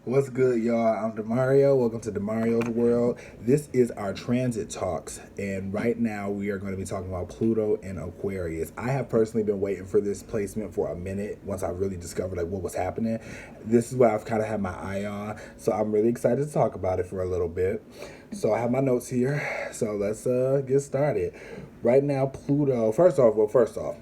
What's good, y'all? I'm Demario. Welcome to Demario's World. This is our transit talks, and right now we are going to be talking about Pluto and Aquarius. I have personally been waiting for this placement for a minute. Once I really discovered what was happening, this is what I've kind of had my eye on. So I'm really excited to talk about it for a little bit. So I have my notes here. So let's get started. Right now, Pluto. First off,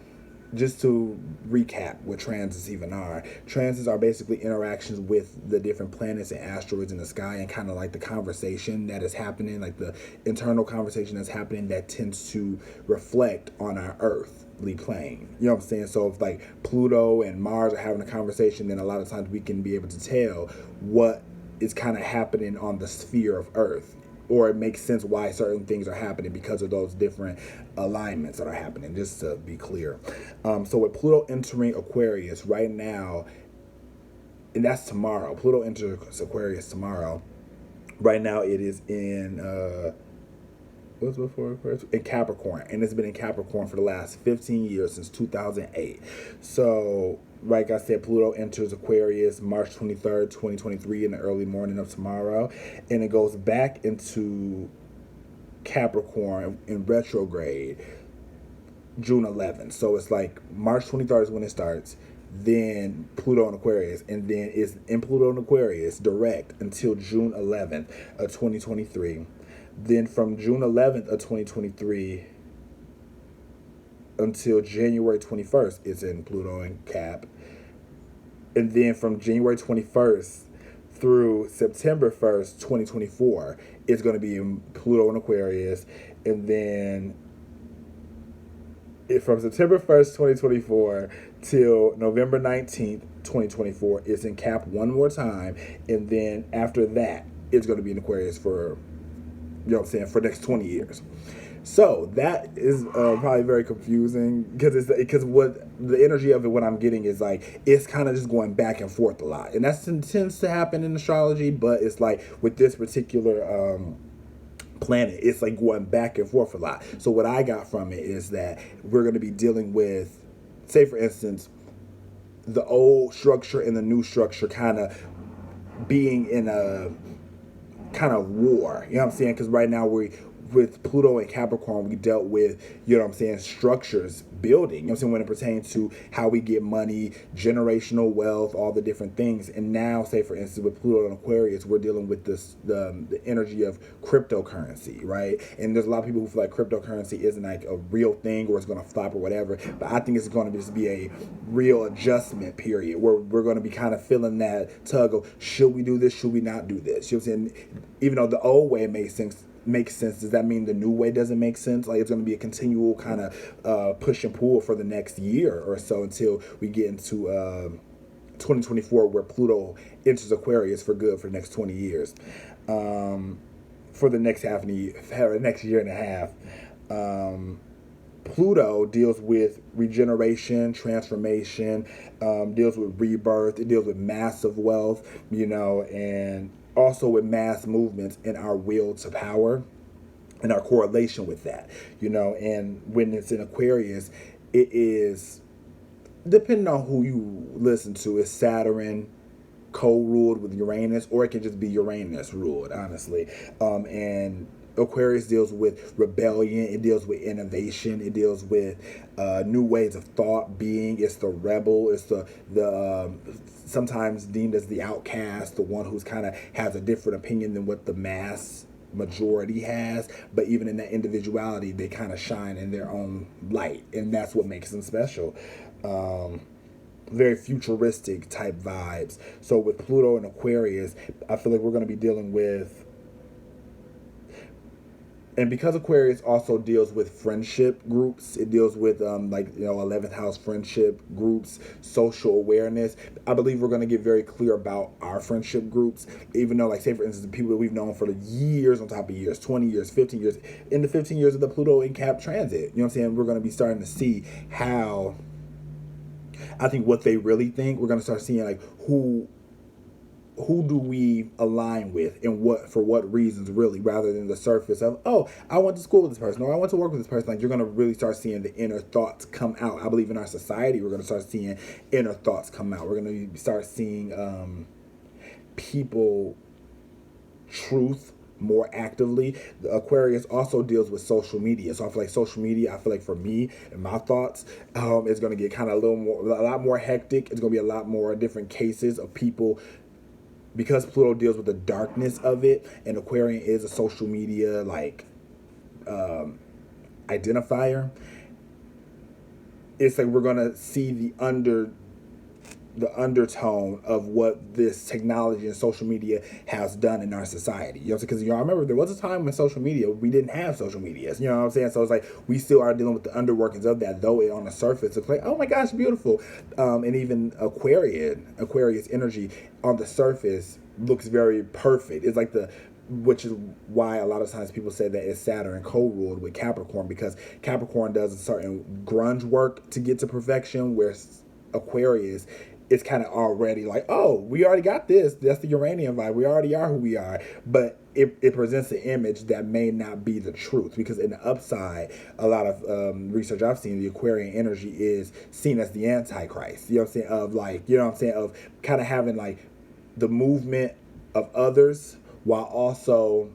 just to recap what transits even are. Transits are basically interactions with the different planets and asteroids in the sky, and kind of like the conversation that is happening, like the internal conversation that's happening that tends to reflect on our earthly plane. You know what I'm saying? So if like Pluto and Mars are having a conversation, then a lot of times we can be able to tell what is kind of happening on the sphere of Earth, or it makes sense why certain things are happening because of those different alignments that are happening, just to be clear. So with Pluto entering Aquarius right now, and that's tomorrow. Pluto enters Aquarius tomorrow. Right now it is in what's before Aquarius? In Capricorn, and it's been in Capricorn for the last 15 years, since 2008. So like I said, Pluto enters Aquarius March 23rd, 2023, in the early morning of tomorrow, and it goes back into Capricorn in retrograde June 11th. So it's like March 23rd is when it starts, then Pluto in Aquarius, and then it's in Pluto in Aquarius direct until June 11th of 2023. Then from June 11th of 2023 until January 21st, it's in Pluto and Cap. And then from January 21st through September 1st, 2024, it's going to be in Pluto and Aquarius. And then from September 1st, 2024 till November 19th, 2024, it's in Cap one more time. And then after that, it's going to be in Aquarius for, you know what I'm saying, for the next 20 years. So that is probably very confusing, because what the energy of it, what I'm getting is like it's kind of just going back and forth a lot, and that tends to happen in astrology. But it's like with this particular planet, it's like going back and forth a lot. So what I got from it is that we're going to be dealing with, say for instance, the old structure and the new structure kind of being in a kind of war. You know what I'm saying? Because right now we, with Pluto and Capricorn, we dealt with, you know what I'm saying, structures, building. You know what I'm saying, when it pertains to how we get money, generational wealth, all the different things. And now, say for instance, with Pluto and Aquarius, we're dealing with this the energy of cryptocurrency, right? And there's a lot of people who feel like cryptocurrency isn't like a real thing, or it's going to flop or whatever. But I think it's going to just be a real adjustment period where we're going to be kind of feeling that tug of, should we do this, should we not do this? You know what I'm saying? Even though the old way makes sense, does that mean the new way doesn't make sense? Like, it's going to be a continual kind of push and pull for the next year or so, until we get into 2024, where Pluto enters Aquarius for good for the next 20 years, for the next next year and a half. Pluto deals with regeneration, transformation, deals with rebirth. It deals with massive wealth, and also with mass movements in our will to power and our correlation with that, And when it's in Aquarius, it is, depending on who you listen to, is Saturn co-ruled with Uranus, or it can just be Uranus ruled, honestly. And Aquarius deals with rebellion. It deals with innovation. It deals with new ways of thought, being. It's the rebel. It's the sometimes deemed as the outcast, the one who's kind of has a different opinion than what the mass majority has. But even in that individuality, they kind of shine in their own light, and that's what makes them special. Very futuristic type vibes. So with Pluto and Aquarius, I feel like we're going to be dealing with, and because Aquarius also deals with friendship groups, it deals with 11th house friendship groups, social awareness. I believe we're going to get very clear about our friendship groups, even though, like, say for instance, the people that we've known for years on top of years, 20 years, 15 years, in the 15 years of the Pluto in Cap transit, you know what I'm saying, we're going to be starting to see how, I think, what they really think. We're going to start seeing like who do we align with, and what, for what reasons, really, rather than the surface of, oh, I went to school with this person, or I went to work with this person. Like, you're going to really start seeing the inner thoughts come out. I believe in our society, we're going to start seeing inner thoughts come out. We're going to start seeing people truth more actively. The Aquarius also deals with social media, so I feel like social media, I feel like for me and my thoughts, it's going to get kind of a lot more hectic. It's going to be a lot more different cases of people, because Pluto deals with the darkness of it, and Aquarian is a social media like identifier. It's like we're going to see the undertone of what this technology and social media has done in our society. You know, because I remember there was a time when social media, we didn't have social medias. You know what I'm saying? So it's like we still are dealing with the underworkings of that, though it on the surface it's like, oh my gosh, beautiful. And even Aquarius energy on the surface looks very perfect. It's like which is why a lot of times people say that it's Saturn co-ruled with Capricorn, because Capricorn does a certain grunge work to get to perfection, where Aquarius, it's kind of already like, oh, we already got this. That's the Uranian vibe. We already are who we are. But it presents an image that may not be the truth, because in the upside, a lot of research I've seen, the Aquarian energy is seen as the Antichrist. You know what I'm saying? Of like, you know what I'm saying? Of kind of having like the movement of others while also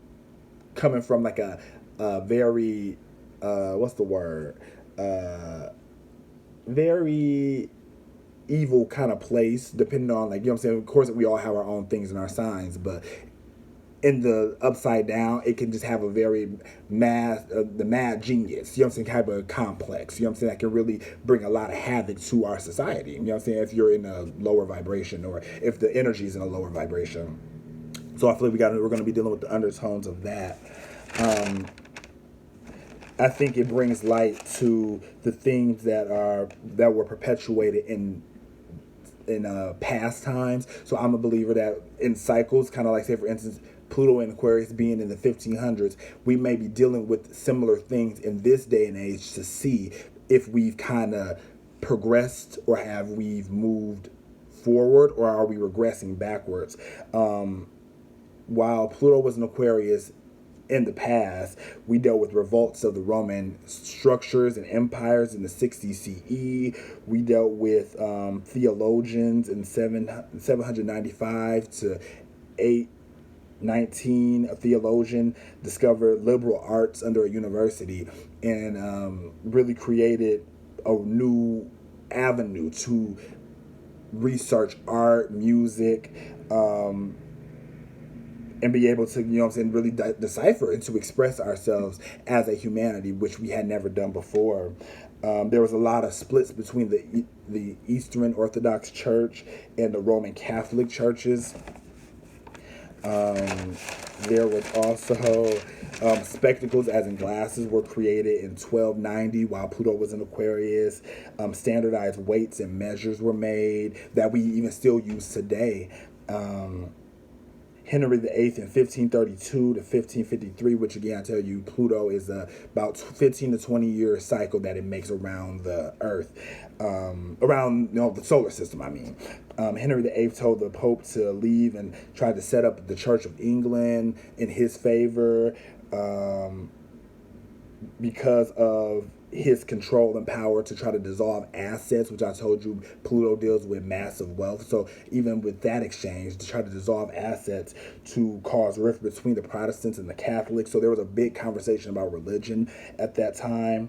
coming from like a very, what's the word? Very evil kind of place, depending on, like, you know what I'm saying, of course we all have our own things and our signs, but in the upside down it can just have a very the mad genius, you know what I'm saying, kind of a complex, you know what I'm saying, that can really bring a lot of havoc to our society, you know what I'm saying, if you're in a lower vibration or if the energy is in a lower vibration. So I feel like we're going to be dealing with the undertones of that. I think it brings light to the things that were perpetuated in past times. So I'm a believer that in cycles, kind of like, say for instance, Pluto and Aquarius being in the 1500s, we may be dealing with similar things in this day and age to see if we've kind of progressed, or have we've moved forward, or are we regressing backwards. While Pluto was in Aquarius in the past, we dealt with revolts of the Roman structures and empires in the 60 CE. We dealt with theologians in 795 to 819. A theologian discovered liberal arts under a university and really created a new avenue to research art, music, and be able to, you know what I'm saying, really decipher and to express ourselves as a humanity, which we had never done before. There was a lot of splits between the Eastern Orthodox Church and the Roman Catholic churches. There was also spectacles, as in glasses, were created in 1290 while Pluto was in Aquarius. Standardized weights and measures were made that we even still use today. Henry VIII in 1532 to 1553, which again, I tell you, Pluto is about 15 to 20 year cycle that it makes around the Earth, around the solar system. I mean, Henry VIII told the Pope to leave and tried to set up the Church of England in his favor, because of his control and power to try to dissolve assets, which I told you Pluto deals with massive wealth. So even with that exchange, to try to dissolve assets to cause rift between the Protestants and the Catholics. So there was a big conversation about religion at that time.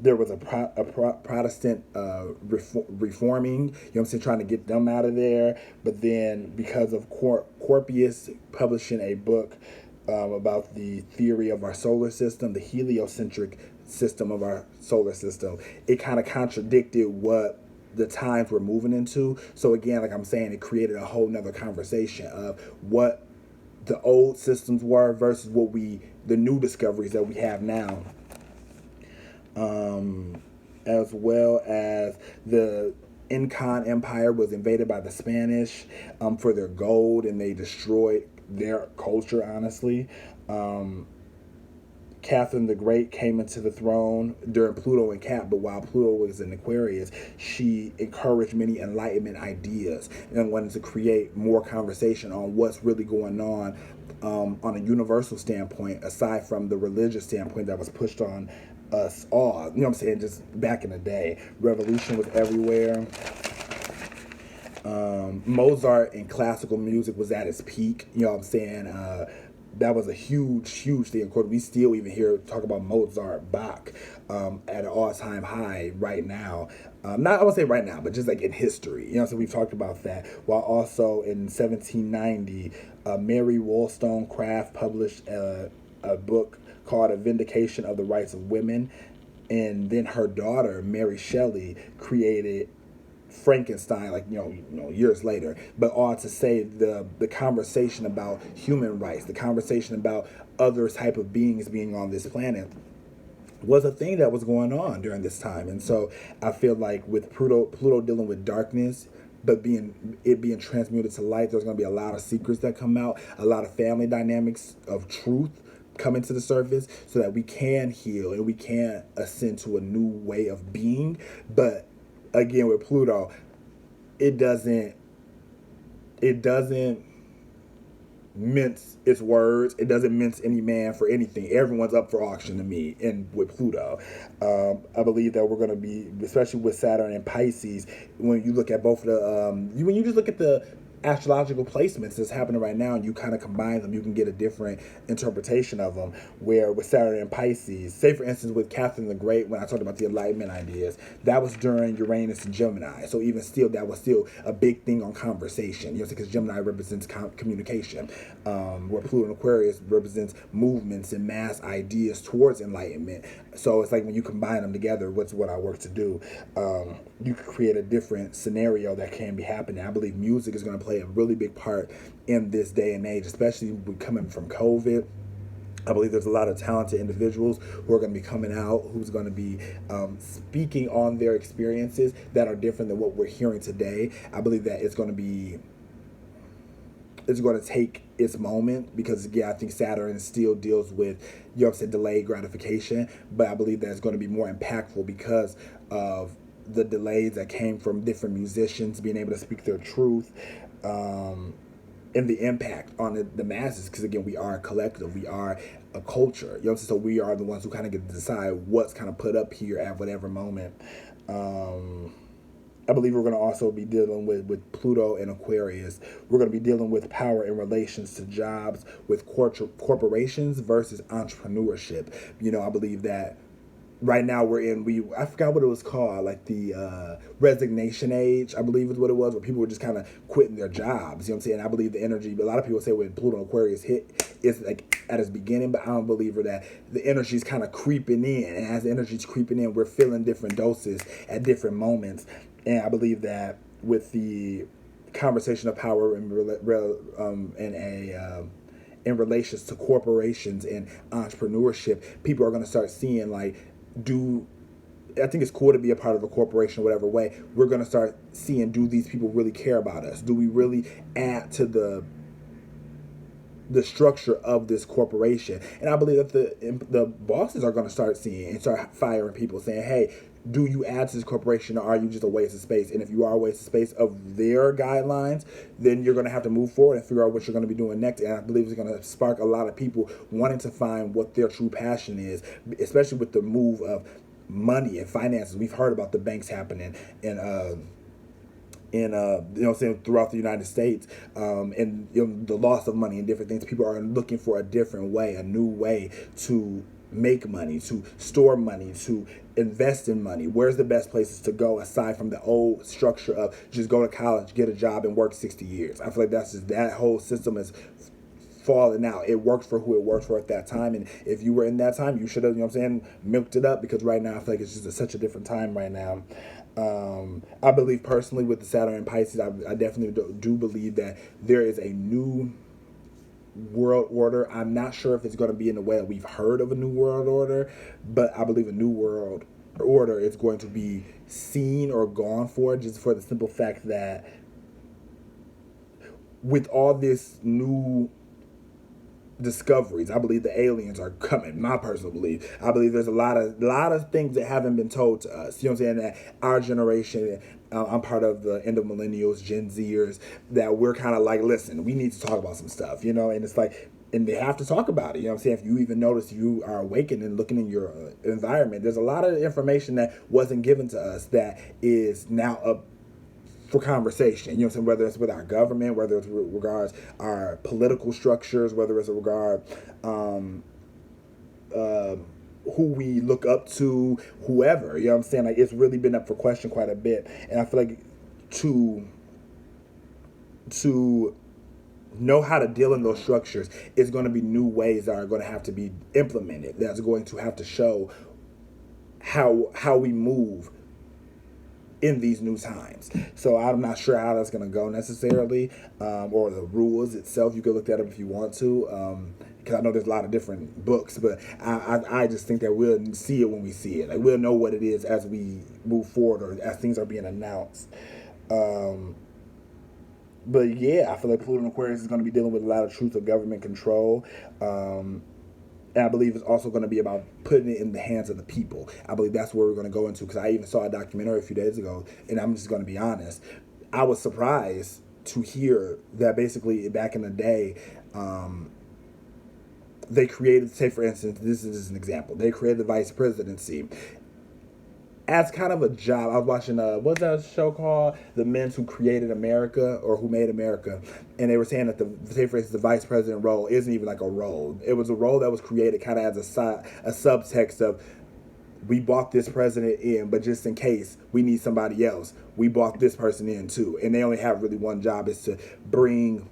There was a Protestant reforming, you know what I'm saying, trying to get them out of there. But then because of Corpius publishing a book about the theory of our solar system, the heliocentric system of our solar system, it kind of contradicted what the times we're moving into. So again, like I'm saying, it created a whole nother conversation of what the old systems were versus the new discoveries that we have now. As well as the Incan Empire was invaded by the Spanish for their gold, and they destroyed their culture, honestly. Catherine the Great came into the throne during Pluto and Cap, but while Pluto was in Aquarius, she encouraged many Enlightenment ideas and wanted to create more conversation on what's really going on a universal standpoint, aside from the religious standpoint that was pushed on us all. You know what I'm saying? Just back in the day, revolution was everywhere. Mozart in classical music was at its peak. You know what I'm saying? That was a huge thing. Of course, we still even hear talk about Mozart, Bach, at an all-time high right now. Not I would say right now, but just like in history. You know, so we've talked about that. While also in 1790, Mary Wollstonecraft published a book called "A Vindication of the Rights of Women," and then her daughter Mary Shelley created Frankenstein, like years later, but all to say the conversation about human rights, the conversation about other type of beings being on this planet was a thing that was going on during this time. And so I feel like with Pluto dealing with darkness, but being transmuted to light, there's going to be a lot of secrets that come out, a lot of family dynamics of truth coming to the surface, so that we can heal and we can ascend to a new way of being. But again, with Pluto, it doesn't mince its words. It doesn't mince any man for anything. Everyone's up for auction to me. And with Pluto, I believe that we're going to be, especially with Saturn and Pisces, when you look at both of the when you just look at the astrological placements that's happening right now and you kind of combine them, you can get a different interpretation of them. Where with Saturn and Pisces, say for instance with Catherine the Great, when I talked about the Enlightenment ideas, that was during Uranus and Gemini. So even still, that was still a big thing on conversation, because Gemini represents communication, where Pluto and Aquarius represents movements and mass ideas towards enlightenment. So it's like when you combine them together, what's what I work to do, you can create a different scenario that can be happening. I believe music is going to play a really big part in this day and age, especially coming from COVID. I believe there's a lot of talented individuals who are going to be coming out, who's going to be speaking on their experiences that are different than what we're hearing today. I believe that it's going to take its moment, because I think Saturn still deals with, delayed gratification, but I believe that it's going to be more impactful because of the delays that came from different musicians being able to speak their truth, and the impact on the masses, because again, we are a collective, we are a culture, so we are the ones who kind of get to decide what's kind of put up here at whatever moment. I believe we're going to also be dealing with Pluto and Aquarius. We're going to be dealing with power in relations to jobs, with corporations versus entrepreneurship. I believe that right now I forgot what it was called, like the resignation age, I believe is what it was, where people were just kind of quitting their jobs. You know what I'm saying? I believe the energy, but a lot of people say when Pluto and Aquarius hit, it's like at its beginning, but I don't believe that the energy is kind of creeping in. And as the energy is creeping in, we're feeling different doses at different moments. And I believe that with the conversation of power in relations to corporations and entrepreneurship, people are going to start seeing like, I think it's cool to be a part of a corporation, whatever way. We're going to start seeing, do these people really care about us? Do we really add to the structure of this corporation? And I believe that the bosses are going to start seeing and start firing people, saying, hey, do you add to this corporation, or are you just a waste of space? And if you are a waste of space of their guidelines, then you're going to have to move forward and figure out what you're going to be doing next. And I believe it's going to spark a lot of people wanting to find what their true passion is, especially with the move of money and finances. We've heard about the banks happening throughout the United States, and the loss of money and different things. People are looking for a different way, a new way to make money, to store money, to invest in money. Where's the best places to go aside from the old structure of just go to college, get a job, and work 60 years? I feel like that whole system is falling out. It worked for who it worked for at that time, and if you were in that time, you should have, milked it up, because right now I feel like it's just such a different time right now. I believe personally with the Saturn and Pisces, I definitely do believe that there is a new world order. I'm not sure if it's going to be in the way that we've heard of a new world order, but I believe a new world order is going to be seen or gone for, just for the simple fact that with all this new discoveries, I believe the aliens are coming. My personal belief, I believe there's a lot of things that haven't been told to us. You know what I'm saying? That our generation, I'm part of the end of millennials, Gen Zers, that we're kind of like, listen, we need to talk about some stuff, and it's like, and they have to talk about it. You know what I'm saying? If you even notice, you are awakened and looking in your environment, there's a lot of information that wasn't given to us that is now up for conversation. You know what I'm saying? Whether it's with our government, whether it's regards our political structures, whether it's regard uh, who we look up to, whoever. You know what I'm saying? Like, it's really been up for question quite a bit, and I feel like to to know how to deal in those structures is going to be new ways that are going to have to be implemented. That's going to have to show how we move in these new times. So I'm not sure how that's going to go necessarily, or the rules itself. You can look that up if you want to, because I know there's a lot of different books, but I just think that we'll see it when we see it. Like, we'll know what it is as we move forward or as things are being announced. But yeah, I feel like Pluto and Aquarius is going to be dealing with a lot of truth of government control. And I believe it's also going to be about putting it in the hands of the people. I believe that's where we're going to go into, because I even saw a documentary a few days ago, and I'm just going to be honest. I was surprised to hear that basically back in the day, they created, say for instance, this is an example, they created the vice presidency as kind of a job. I was watching what's that show called? The Men Who Created America, or Who Made America, and they were saying that say for instance, the vice president role isn't even like a role. It was a role that was created kind of as a subtext of, we bought this president in, but just in case we need somebody else, we bought this person in too. And they only have really one job, is to bring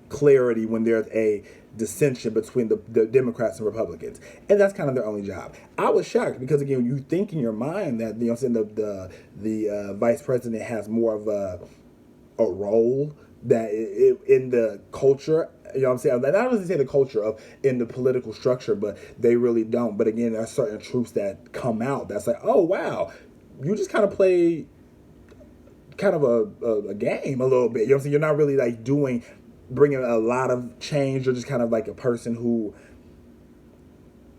clarity when there's a dissension between the Democrats and Republicans, and that's kind of their only job. I was shocked because, again, you think in your mind that, you know, saying the vice president has more of a role that in the culture. You know what I'm saying? I don't really say the culture of in the political structure, but they really don't. But again, there are certain truths that come out that's like, oh wow, you just kind of play kind of a game a little bit. You know what I'm saying? You're not really like bringing a lot of change. You're just kind of like a person who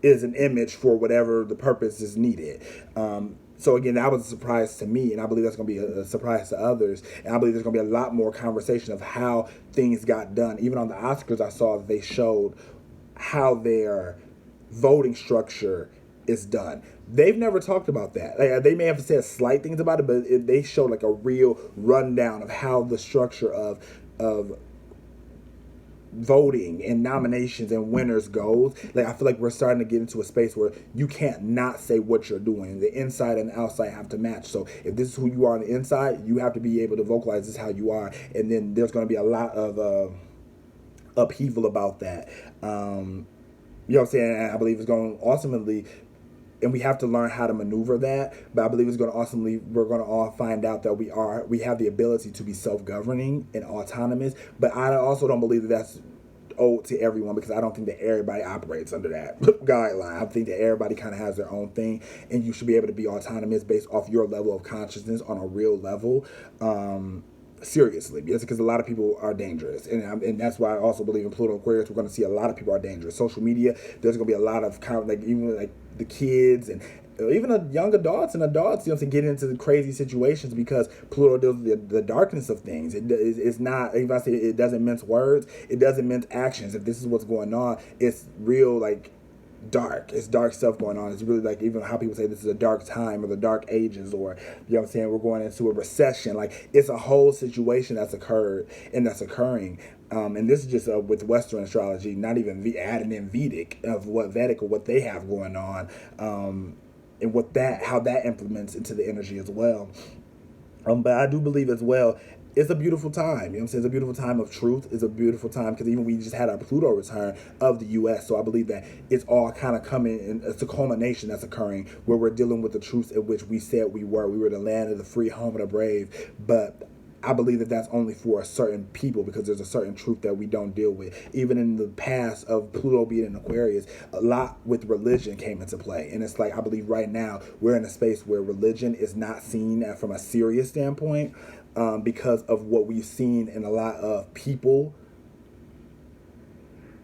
is an image for whatever the purpose is needed. So again, that was a surprise to me, and I believe that's going to be a surprise to others. And I believe there's going to be a lot more conversation of how things got done. Even on the Oscars, I saw that they showed how their voting structure is done. They've never talked about that. Like, they may have said slight things about it, but they showed like a real rundown of how the structure of voting and nominations and winners goes. Like, I feel like we're starting to get into a space where you can't not say what you're doing. The inside and the outside have to match. So if this is who you are on the inside, you have to be able to vocalize this is how you are. And then there's going to be a lot of upheaval about that. You know what I'm saying? And I believe it's going to ultimately, and we have to learn how to maneuver that. But I believe it's going to ultimately, we're going to all find out that we have the ability to be self-governing and autonomous. But I also don't believe that that's owed to everyone, because I don't think that everybody operates under that guideline. I think that everybody kind of has their own thing, and you should be able to be autonomous based off your level of consciousness on a real level. Seriously, because a lot of people are dangerous, and that's why I also believe in Pluto Aquarius. We're going to see a lot of people are dangerous. Social media, there's going to be a lot of like even like the kids and even young adults, you know, to get into the crazy situations, because Pluto deals with the darkness of things. It's not, if I say it doesn't mince words, it doesn't mince actions. If this is what's going on, it's real, like, dark. It's dark stuff going on. It's really like even how people say this is a dark time or the dark ages, or, you know what I'm saying, we're going into a recession. Like, it's a whole situation that's occurred and that's occurring. And this is just with Western astrology, not even adding in Vedic of what Vedic or what they have going on. And how that implements into the energy as well. But I do believe as well, it's a beautiful time. You know what I'm saying? It's a beautiful time of truth. It's a beautiful time because even we just had our Pluto return of the U.S. So I believe that it's all kind of coming, and it's a culmination that's occurring where we're dealing with the truth in which we said we were. We were the land of the free, home of the brave. But I believe that that's only for a certain people, because there's a certain truth that we don't deal with. Even in the past of Pluto being in Aquarius, a lot with religion came into play. And it's like, I believe right now we're in a space where religion is not seen from a serious standpoint, because of what we've seen in a lot of people,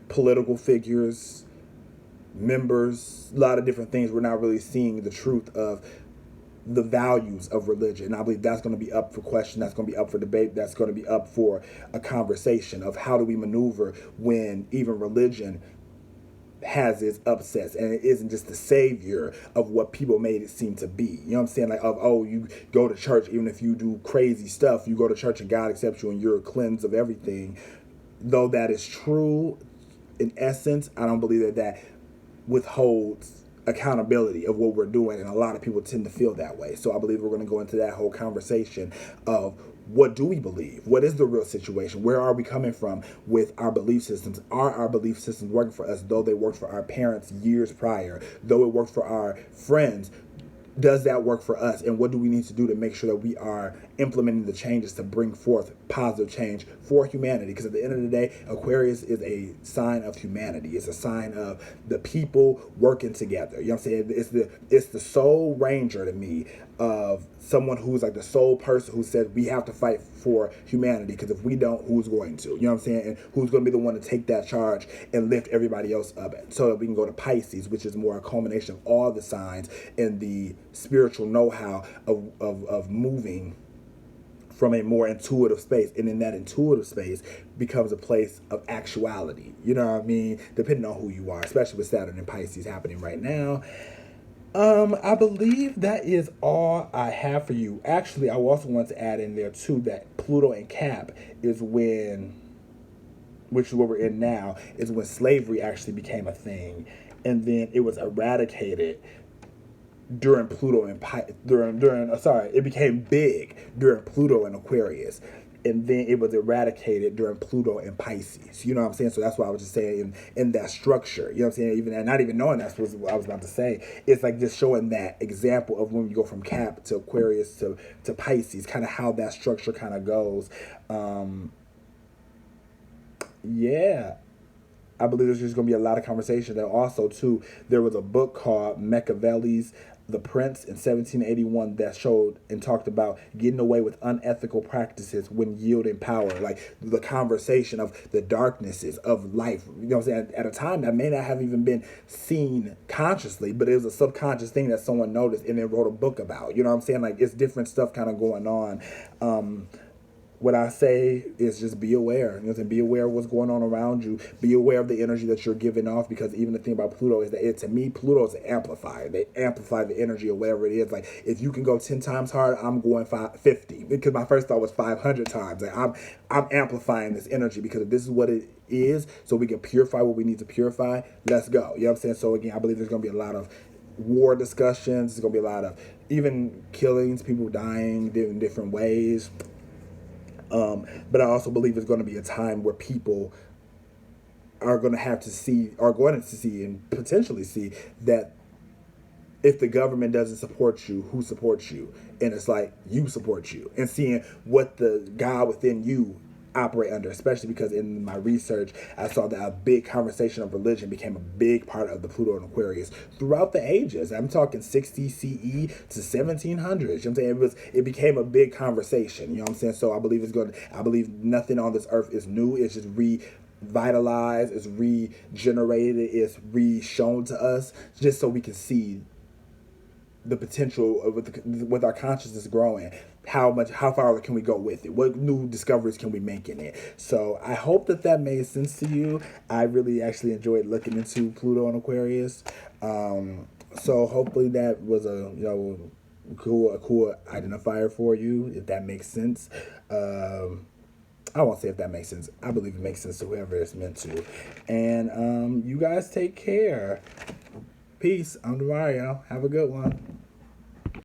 political figures, members, a lot of different things. We're not really seeing the truth of the values of religion. And I believe that's going to be up for question. That's going to be up for debate. That's going to be up for a conversation of how do we maneuver when even religion has its upsets, and it isn't just the savior of what people made it seem to be. You know what I'm saying? Like, of, oh, you go to church, even if you do crazy stuff, you go to church and God accepts you and you're cleansed of everything. Though that is true in essence, I don't believe that that withholds accountability of what we're doing, and a lot of people tend to feel that way. So I believe we're going to go into that whole conversation of, what do we believe? What is the real situation? Where are we coming from with our belief systems? Are our belief systems working for us, though they worked for our parents years prior, though it worked for our friends? Does that work for us? And what do we need to do to make sure that we are implementing the changes to bring forth positive change for humanity? Because at the end of the day, Aquarius is a sign of humanity. It's a sign of the people working together. You know what I'm saying? It's the soul ranger to me, of someone who's like the sole person who says we have to fight for humanity, because if we don't, who's going to? You know what I'm saying? And who's going to be the one to take that charge and lift everybody else up, so that we can go to Pisces, which is more a culmination of all the signs and the spiritual know-how of moving from a more intuitive space, and in that intuitive space becomes a place of actuality. You know what I mean? Depending on who you are, especially with Saturn and Pisces happening right now. I believe that is all I have for you. Actually, I also want to add in there too that Pluto and Cap is when, which is what we're in now, is when slavery actually became a thing, and then it was eradicated during Pluto and it became big during Pluto and Aquarius, and then it was eradicated during Pluto and Pisces. You know what I'm saying? So that's why I was just saying in that structure. You know what I'm saying? Even and not even knowing that's what I was about to say. It's like just showing that example of when you go from Cap to Aquarius to Pisces, kind of how that structure kind of goes. Yeah. I believe there's just going to be a lot of conversation. And also, too, there was a book called Machiavelli's The Prince in 1781 that showed and talked about getting away with unethical practices when yielding power. Like the conversation of the darknesses of life. You know what I'm saying? At a time that may not have even been seen consciously, but it was a subconscious thing that someone noticed and then wrote a book about. You know what I'm saying? Like, it's different stuff kind of going on. What I say is just be aware. You know, be aware of what's going on around you. Be aware of the energy that you're giving off, because even the thing about Pluto is that to me, Pluto is an amplifier. They amplify the energy or whatever it is. Like, if you can go 10 times hard, I'm going 50, because my first thought was 500 times. Like, I'm amplifying this energy, because if this is what it is, so we can purify what we need to purify, let's go. You know what I'm saying? So again, I believe there's going to be a lot of war discussions. There's going to be a lot of even killings, people dying in different ways. But I also believe it's going to be a time where people are going to see and potentially see that if the government doesn't support you, who supports you? And it's like, you support you, and seeing what the God within you operate under, especially because in my research I saw that a big conversation of religion became a big part of the Pluto and Aquarius throughout the ages. I'm talking 60 CE to 1700s. You know what I'm saying? It became a big conversation. You know what I'm saying? So I believe nothing on this earth is new. It's just revitalized, it's regenerated, it's re-shown to us, just so we can see the potential of with our consciousness growing. How far can we go with it? What new discoveries can we make in it? So I hope that made sense to you. I really actually enjoyed looking into Pluto and Aquarius. So hopefully that was a cool identifier for you, if that makes sense. I won't say if that makes sense. I believe it makes sense to whoever it's meant to. And you guys take care. Peace. I'm Mario. Have a good one.